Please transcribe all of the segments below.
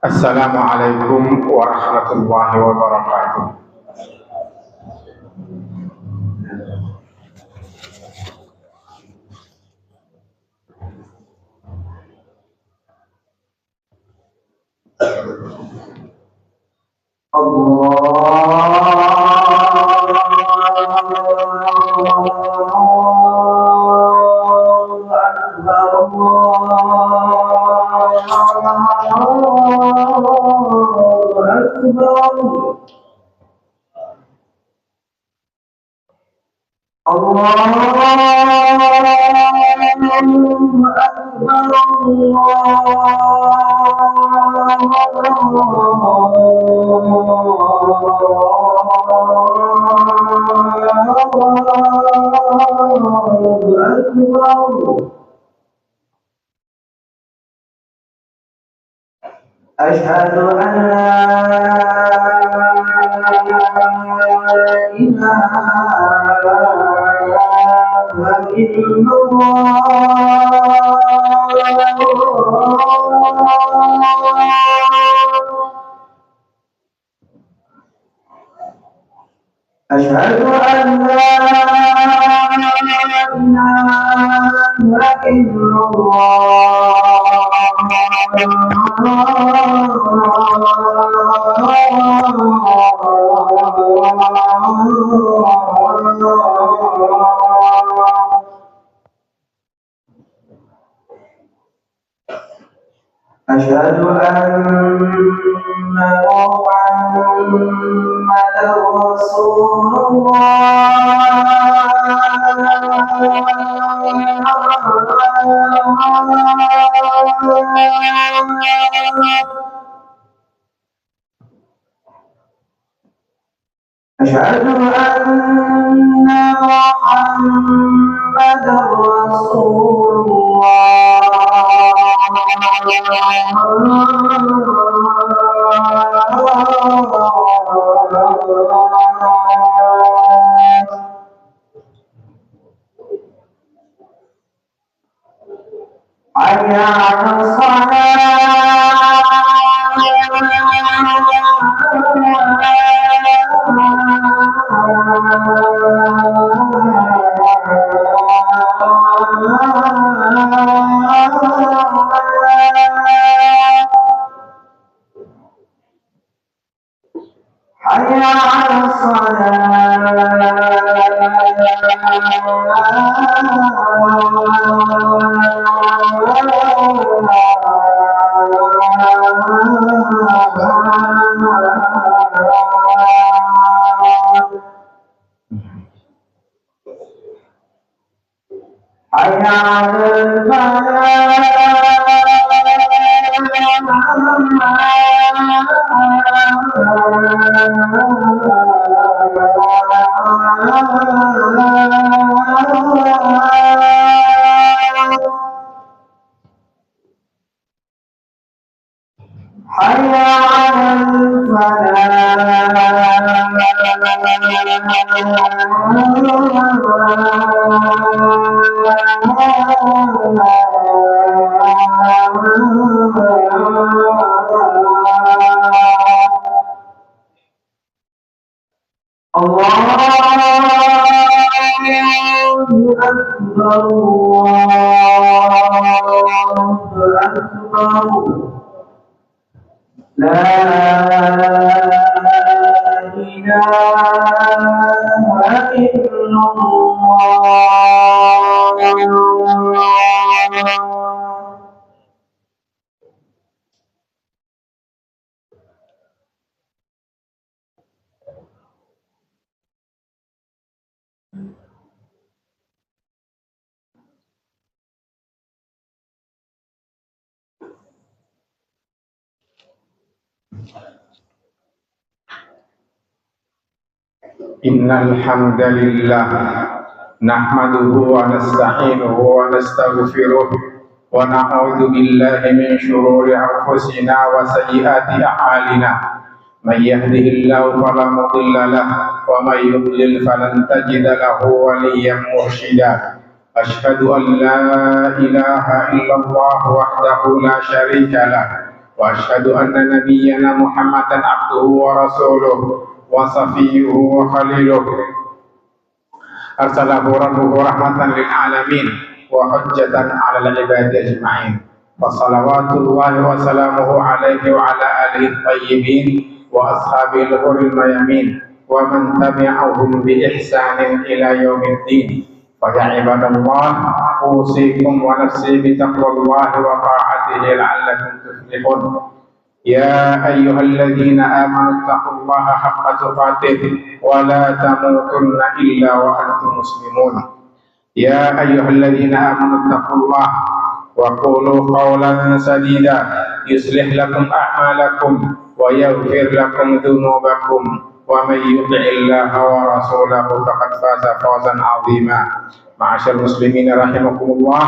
Assalamualaikum warahmatullahi wabarakatuh. أشهد أن لا إله إلا الله. أشهد أن لا إله إلا أشهد أن محمدا رسول الله. أشهد أن محمدا رسول الله. حي على حي على حي على حي على الله أكبر الله أكبر لا إله إلا الله. Innal hamdalillah nahmaduhu wa nasta'inuhu wa nastaghfiruh wa na'udzu billahi min shururi anfusina wa sayyiati a'malina. May yahdihillahu fala mudilla lahu wa may yudlil falan tajida lahu waliyyan mursyida. Asyhadu an la ilaha illallah wahdahu la syarika lah وأشهد أن نبينا محمدا عبده ورسوله وصفيه وخليله أرسله ربه رحمة للعالمين وحجة على العباد أجمعين فصلوات الله وسلامه عليه وعلى آله الطيبين وأصحابه الغر الميامين ومن تبعهم بإحسان إلى يوم الدين فيا عباد الله أوصيكم ونفسي بتقوى الله وطاعته لعلكم تفلحون يا أيها الذين آمنوا اتقوا الله حق تقاته ولا تموتن إلا وأنتم مسلمون يا أيها الذين آمنوا اتقوا الله وقولوا قولا سديدا يصلح لكم أعمالكم ويغفر لكم ذنوبكم ومن يطع الله ورسوله فقد فاز فوزا عظيما معاشر muslimin rahimakumullah.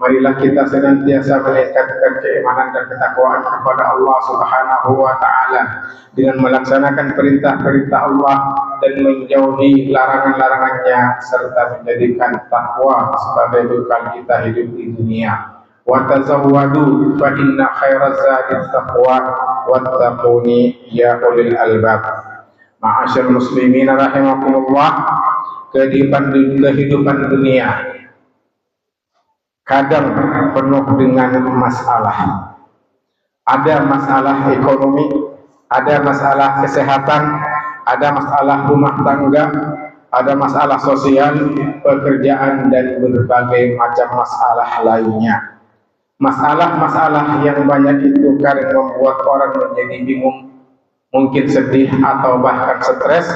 Marilah kita senantiasa meningkatkan keimanan dan ketakwaan kepada Allah Subhanahu wa taala dengan melaksanakan perintah-perintah Allah dan menjauhi larangan-larangannya serta menjadikan takwa sebagai bekal kita hidup di dunia. Wa tazawwadu fa inna khairaz zadi taqwa wattaquni ya ulil albab. Ma'asyar muslimin rahimakumullah, kehidupan dunia kadang penuh dengan masalah. Ada masalah ekonomi, ada masalah kesehatan, ada masalah rumah tangga, ada masalah sosial, pekerjaan, dan berbagai macam masalah lainnya. Masalah-masalah yang banyak itu kadang membuat orang menjadi bingung, mungkin sedih atau bahkan stres,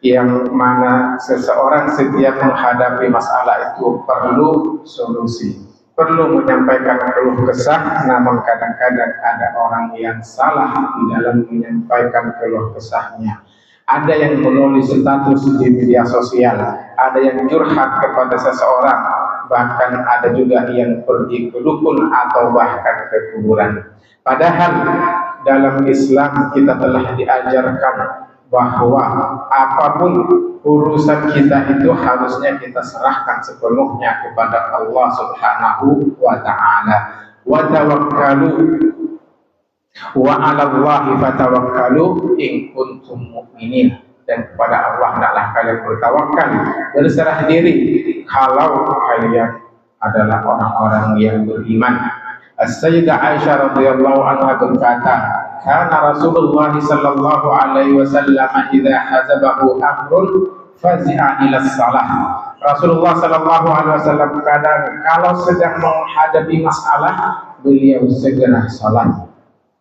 yang mana seseorang setiap menghadapi masalah itu perlu solusi, perlu menyampaikan keluh kesah. Namun kadang-kadang ada orang yang salah di dalam menyampaikan keluh kesahnya. Ada yang menulis status di media sosial, ada yang curhat kepada seseorang, bahkan ada juga yang pergi ke dukun atau bahkan ke kuburan. Padahal dalam Islam kita telah diajarkan bahwa apapun urusan kita itu harusnya kita serahkan sepenuhnya kepada Allah Subhanahu wa ta'ala. Wa tawakkalu wa 'ala Allahi fatawakkalu in kuntum mu'minin. Dan kepada Allah hendaklah kalian bertawakal, berserah diri kalau kalian adalah orang-orang yang beriman. As-Sayyidah Aisyah radhiyallahu anha berkata, kana Rasulullah sallallahu alaihi wasallam idza hazabahu amrun fazi'a ila shalah. Rasulullah sallallahu alaihi wasallam kadang kalau sedang menghadapi masalah, beliau segera salat.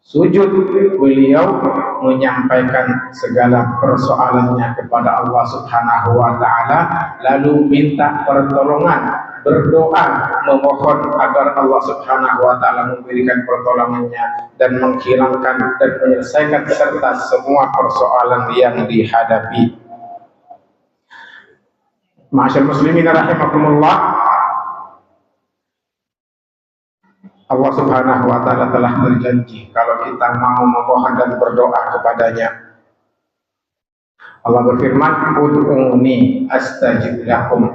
Sujud, beliau menyampaikan segala persoalannya kepada Allah Subhanahu wa taala, lalu minta pertolongan, berdoa, memohon agar Allah Subhanahu wa taala memberikan pertolongannya dan menghilangkan dan menyelesaikan serta semua persoalan yang dihadapi. Ma'asyar muslimin rahimakumullah, Allah Subhanahu wa taala telah berjanji kalau kita mau memohon dan berdoa kepadanya. Allah berfirman, ud'uni astajib lakum.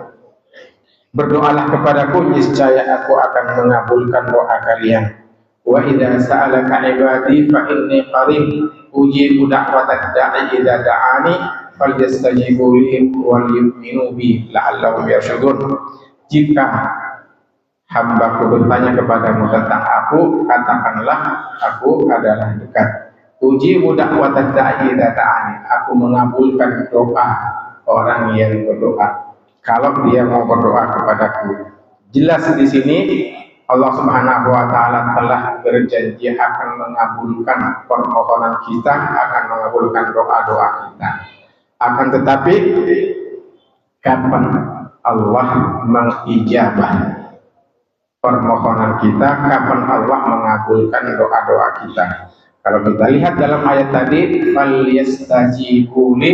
Berdoalah kepadaku, niscaya aku akan mengabulkan doa kalian. Wa idza sa'alaka 'ibadi fa inni qarib ujibu da'watad da'i idza da'ani falyastajibu li wal yu'minu bi la'allahum yarshudun. Jika hambaku bertanya kepadamu tentang aku, katakanlah aku adalah dekat. Ujibu da'watad da'i idza da'ani. Aku mengabulkan doa orang yang berdoa kalau dia mau berdoa kepadaku. Jelas di sini Allah Subhanahu wa taala telah berjanji akan mengabulkan permohonan kita, akan mengabulkan doa-doa kita. Akan tetapi kapan Allah mengijabah permohonan kita, kapan Allah mengabulkan doa-doa kita? Kalau kita lihat dalam ayat tadi, falyastajibu li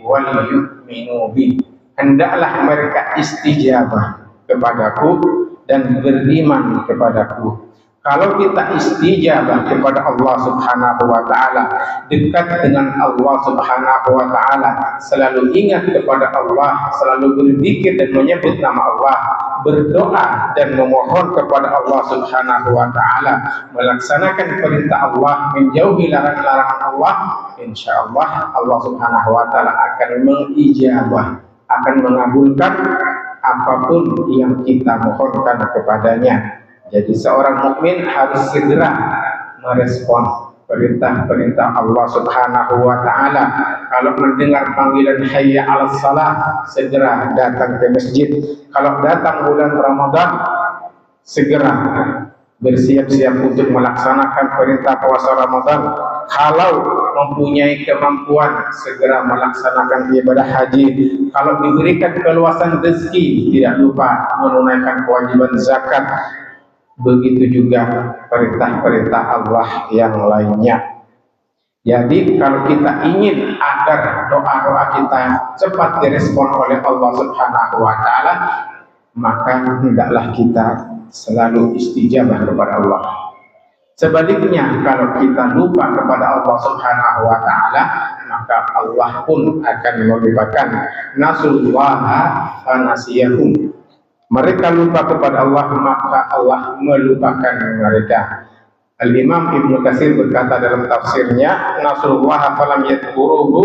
wal yu'minu bi. Hendaklah mereka istijabah kepadaku dan beriman kepadaku. Kalau kita istijabah kepada Allah Subhanahu wa taala, dekat dengan Allah Subhanahu wa taala, selalu ingat kepada Allah, selalu berzikir dan menyebut nama Allah, berdoa dan memohon kepada Allah Subhanahu wa taala, melaksanakan perintah Allah, menjauhi larangan-larangan Allah, insyaallah Allah Subhanahu wa taala akan mengijabah, akan mengabulkan apapun yang kita mohonkan kepadanya. Jadi seorang mukmin harus segera merespon perintah-perintah Allah Subhanahu wa taala. Kalau mendengar panggilan hayya 'alas shalah, segera datang ke masjid. Kalau datang bulan Ramadan, segera bersiap-siap untuk melaksanakan perintah puasa Ramadan. Kalau mempunyai kemampuan, segera melaksanakan ibadah haji. Kalau diberikan keluasan rezeki, tidak lupa menunaikan kewajiban zakat. Begitu juga perintah-perintah Allah yang lainnya. Jadi kalau kita ingin agar doa-doa kita cepat direspon oleh Allah Subhanahu wa taala, maka hendaklah kita selalu istijabah kepada Allah. Sebaliknya, kalau kita lupa kepada Allah Subhanahu wa taala, maka Allah pun akan melupakan. Nasullaha fanasiyahum. Mereka lupa kepada Allah, maka Allah melupakan mereka. Al-Imam Ibnu Katsir berkata dalam tafsirnya, Nasullaha falam yadhkuruhu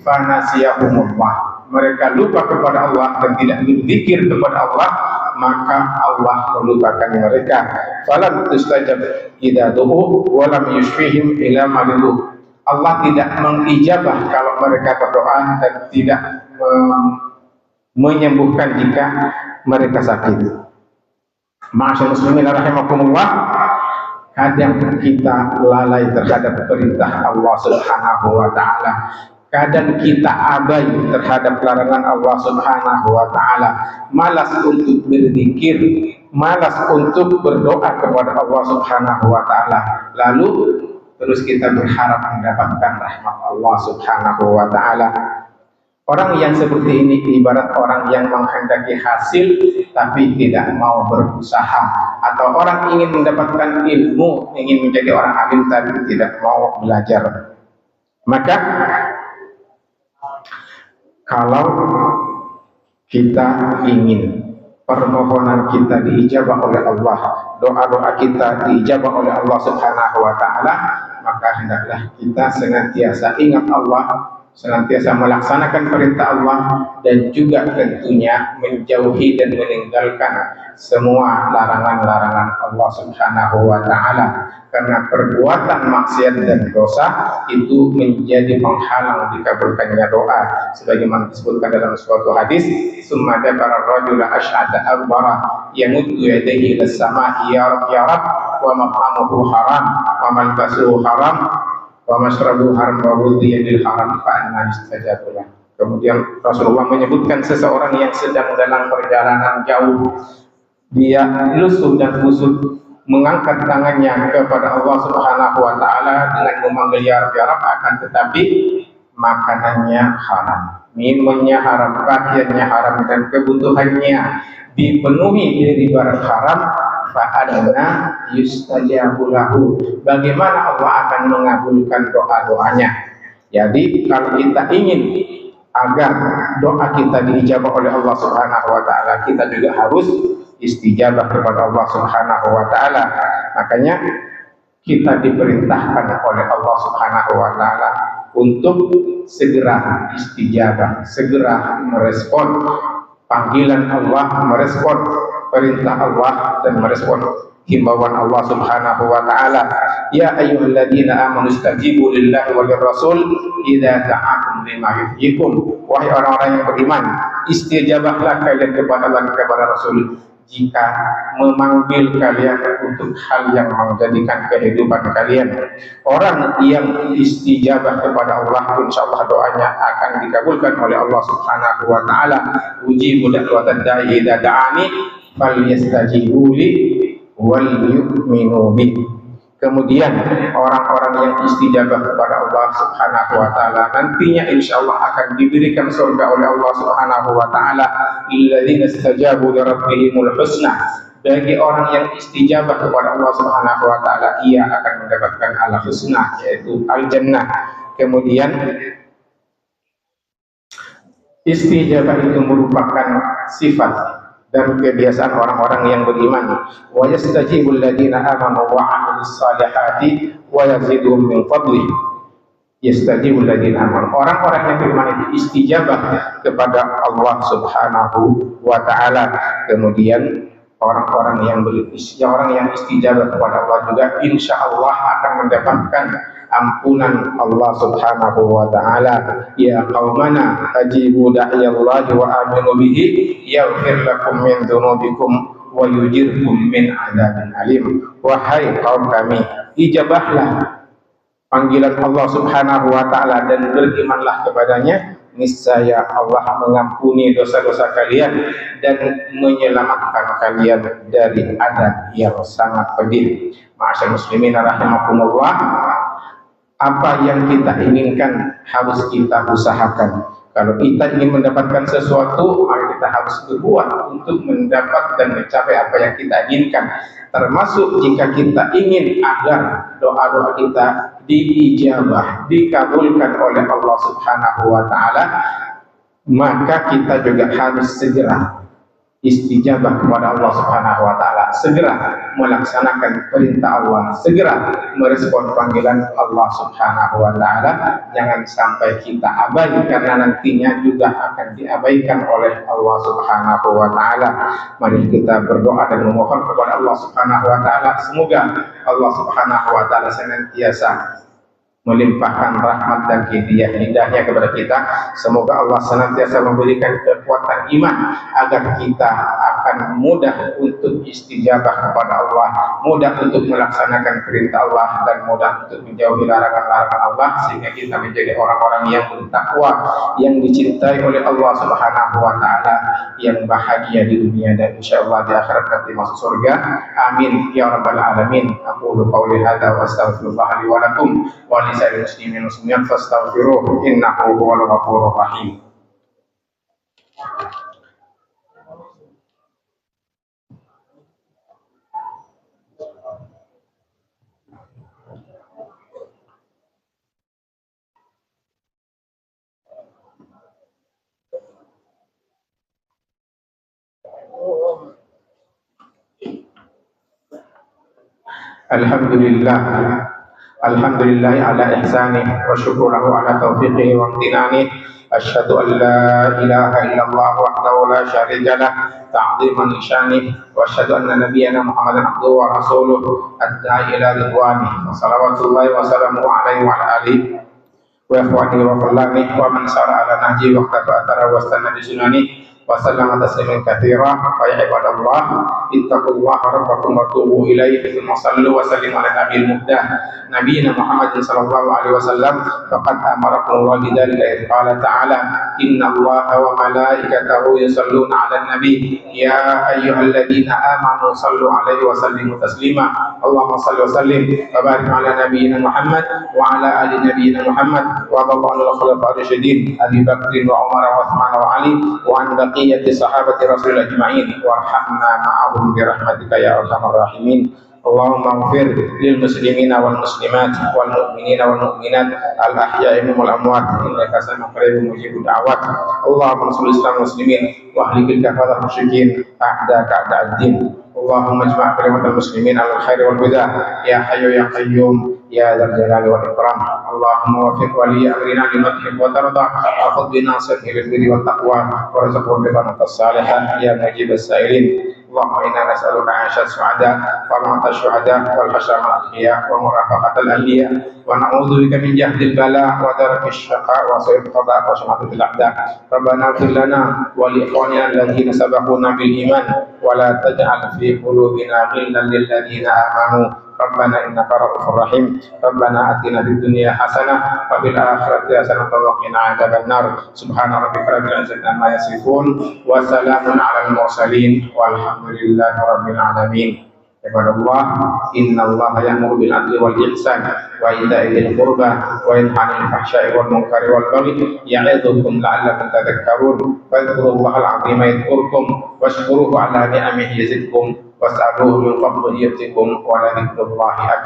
fanasiyahumullah. Mereka lupa kepada Allah dan tidak berzikir kepada Allah, maka Allah melupakan mereka. Falam tustajab idza du'u wa lam yushfihim ila maridu. Allah tidak mengijabah kalau mereka berdoa dan tidak menyembuhkan jika mereka sakit. Ma'asyiral muslimin rahimakumullah, kadang kita lalai terhadap perintah Allah Subhanahu wa taala. Kadang kita abai terhadap larangan Allah Subhanahu wa taala. Malas untuk berzikir, malas untuk berdoa kepada Allah Subhanahu wa taala. Lalu terus kita berharap mendapatkan rahmat Allah Subhanahu wa taala. Orang yang seperti ini ibarat orang yang menghendaki hasil tapi tidak mau berusaha, atau orang ingin mendapatkan ilmu, ingin menjadi orang alim tapi tidak mau belajar. Maka kalau kita ingin permohonan kita diijabah oleh Allah, doa-doa kita diijabah oleh Allah Subhanahu wa taala, maka hendaklah kita senantiasa ingat Allah, senantiasa melaksanakan perintah Allah, dan juga tentunya menjauhi dan meninggalkan semua larangan-larangan Allah Subhanahu wa taala. Karena perbuatan maksiat dan dosa itu menjadi penghalang dikabulkannya doa, sebagaimana disebutkan dalam suatu hadis, summa dzakara ar-rajula asy'ata akbara yamuddu yadayhi ila as-sama'i ya rab ya rab wa mat'amuhu haram wa malbasuhu haram wa mashrabu haram wa ghudhiya bil haram fa anna yustajabu lahu. Kemudian Rasulullah menyebutkan seseorang yang sedang dalam perjalanan jauh, dia lusuh dan kusut mengangkat tangannya kepada Allah Subhanahu wa taala dengan memanggil ya Rabb, akan tetapi makanannya haram, minumnya haram, pakaiannya haram, dan kebutuhannya dipenuhi dari barang haram, fa'adna yustajabu lahu. Bagaimana Allah akan mengabulkan doa-doanya? Jadi kalau kita ingin agar doa kita diijabah oleh Allah Subhanahu wa taala, kita juga harus istijabah kepada Allah Subhanahu wa taala. Makanya kita diperintahkan oleh Allah Subhanahu wa taala untuk segera istijabah, segera merespon panggilan Allah, merespon perintah Allah, dan merespon himbauan Allah Subhanahu wa taala. Ya ayyuhalladzina amanu istajibu lillahi walir rasul idza da'akum lima yuhyikum. Wahai orang-orang yang beriman, istijabahlah kalian kepada Allah, kepada Rasul, jika memanggil kalian untuk hal yang menjadikan kehidupan kalian. Orang yang istijabah kepada Allah, insyaallah doanya akan dikabulkan oleh Allah Subhanahu wa taala. Ujibu da'watad da'i idza da'ani falyastajibu li wal yu'minu bi. Kemudian orang-orang yang istijabah kepada Allah Subhanahu wa taala nantinya insyaallah akan diberikan surga oleh Allah Subhanahu wa taala. Lilladzina istajabu li rabbihimul husna. Bagi orang yang istijabah kepada Allah Subhanahu wa taala, ia akan mendapatkan al-husna, yaitu al-jannah. Kemudian istijabah itu merupakan sifat dan kebiasaan orang-orang yang beriman. Wa yastajibul ladzina amanu wa 'amilus salihati wa yaziduhum min fadlih. Yastajibul ladzina amanu. Orang-orang yang beriman itu istijabah kepada Allah Subhanahu wa taala. Kemudian orang yang istijabah kepada Allah juga insya Allah akan mendapatkan ampunan Allah Subhanahu wa taala. Ya qaumana ajibu da'iyallahi wa aminu bihi yaghfir lakum min dzunubikum wa yujirkum min adzabin alim. Wahai kaum kami, ijabahlah panggilan Allah Subhanahu wa taala dan berimanlah kepadanya, niscaya Allah mengampuni dosa-dosa kalian dan menyelamatkan kalian dari azab yang sangat pedih. Ma'asyiral muslimin rahimakumullah, apa yang kita inginkan harus kita usahakan. Kalau kita ingin mendapatkan sesuatu, maka kita harus berbuat untuk mendapat dan mencapai apa yang kita inginkan. Termasuk jika kita ingin agar doa-doa kita diijabah, dikabulkan oleh Allah Subhanahu wa taala, maka kita juga harus segera istijabah kepada Allah Subhanahu wa taala, segera melaksanakan perintah Allah, segera merespon panggilan Allah Subhanahu wa taala. Jangan sampai kita abai, karena nantinya juga akan diabaikan oleh Allah Subhanahu wa taala. Mari kita berdoa dan memohon kepada Allah Subhanahu wa taala, semoga Allah Subhanahu wa taala senantiasa melimpahkan rahmat dan hidayahnya kepada kita. Semoga Allah senantiasa memberikan kekuatan iman agar kita akan mudah untuk istijabah kepada Allah, mudah untuk melaksanakan perintah Allah, dan mudah untuk menjauhi larangan-larangan Allah, sehingga kita menjadi orang-orang yang bertakwa, yang dicintai oleh Allah Subhanahu wa taala, yang bahagia di dunia dan insyaallah di akhirat nanti masuk surga. Amin ya rabbal alamin. Aqulu qouli hadza wa astaghfirullah li wa lakum wa lisa'il muslimin muslimat fastaghfiruhu innahu huwal ghafurur rahim. Alhamdulillah, alhamdulillah ala ihsanih wa syukuruhu ala taufiqihi wa amtinani. Asyhadu an la ilaha illallah wahdahu la syarika lah ta'ziman li syani, wa asyhadu anna nabiyyana Muhammadan abduhu wa rasuluh ad-da'i ila ridwani, wa salawatullahi wa salamuhu alaihi wa ala alihi wa ikhwanihi wa kullani wa man sara ala nahji wa iqtafa athara wa istana bi sunani wa sallama tasliman katsira. Fa ya ibadallah, ittaqullaha rabbakum wa tubu ilaihi thumma sallu wa sallimu ala nabiyil muhdah nabiyina Muhammadin sallallahu alaihi wasallam. Faqad amarakum Allah bidzalika idh qala ta'ala innallaha wa malaikatahu yusalluna 'alan nabi ya ayyuhalladzina amanu sallu 'alaihi wa sallimu taslima. Allahumma shalli wa sallim wa barik 'ala nabiyyina Muhammad wa 'ala ali nabiyyina Muhammad wa radhiyallahu 'anil khulafa'ir rasyidin Abi Bakr wa Umar wa Utsman wa Ali wa an baqiyati sahabati Rasul ajma'in warhamna ma'ahum bi rahmatika ya arhamar rahimin. Allahumma ighfir lil muslimina wal muslimat wal mu'minina wal mu'minat al ahya'i minhum wal amwat innaka sami'un qaribun mujibud da'wat. Allahumma salli ala muslimin wa ahlikil kafarat musyrikin a'daka a'da'ad-din. Allahumma ijma' kalimatal muslimin ala khairi wal huda ya hayyu ya qayyum ya dzal jalali wal ikram. Allahumma waffiq wali amrina lima tuhibbu wa tarda wa khudh bi nasrihi lil birri wat taqwa warzuqhu bi barakatish salihat ya mujibas sa'ilin. Allahumma inna nas'aluka 'aisha su'ada wa ma'ata syuhada wal hasyra ma'al anbiya wa murafaqatal anbiya wa na'udzubika min jahdil bala wa darakish syaqa wa su'il qada wa syamatatil a'da. Rabbana ighfir lana wa li ikhwanina alladhina sabaquna bil iman wa la taj'al fi qulubina ghillan lil ladzina amanu Rabbana innaka ra'ufur rahim. Rabbana atina fid dunya hasanah wa fil akhirati hasanah wa qina adzabannar. Subhana rabbika rabbil izzati amma yasifun wa salamun 'alal mursalin walhamdulillahi rabbil alamin. Ibadallah, innallaha ya'muru bil 'adli wal ihsan wa ita'i dzil qurba wa yanha 'anil fahsya'i wal munkari wal baghi ya'idzukum la'allakum tadhakkarun. Fadhkurullahal 'azima yadhkurkum washkuruhu 'ala ni'amihi yazidkum was'aluhu min fadlihi yu'tikum wa la dzikrullahi akbar.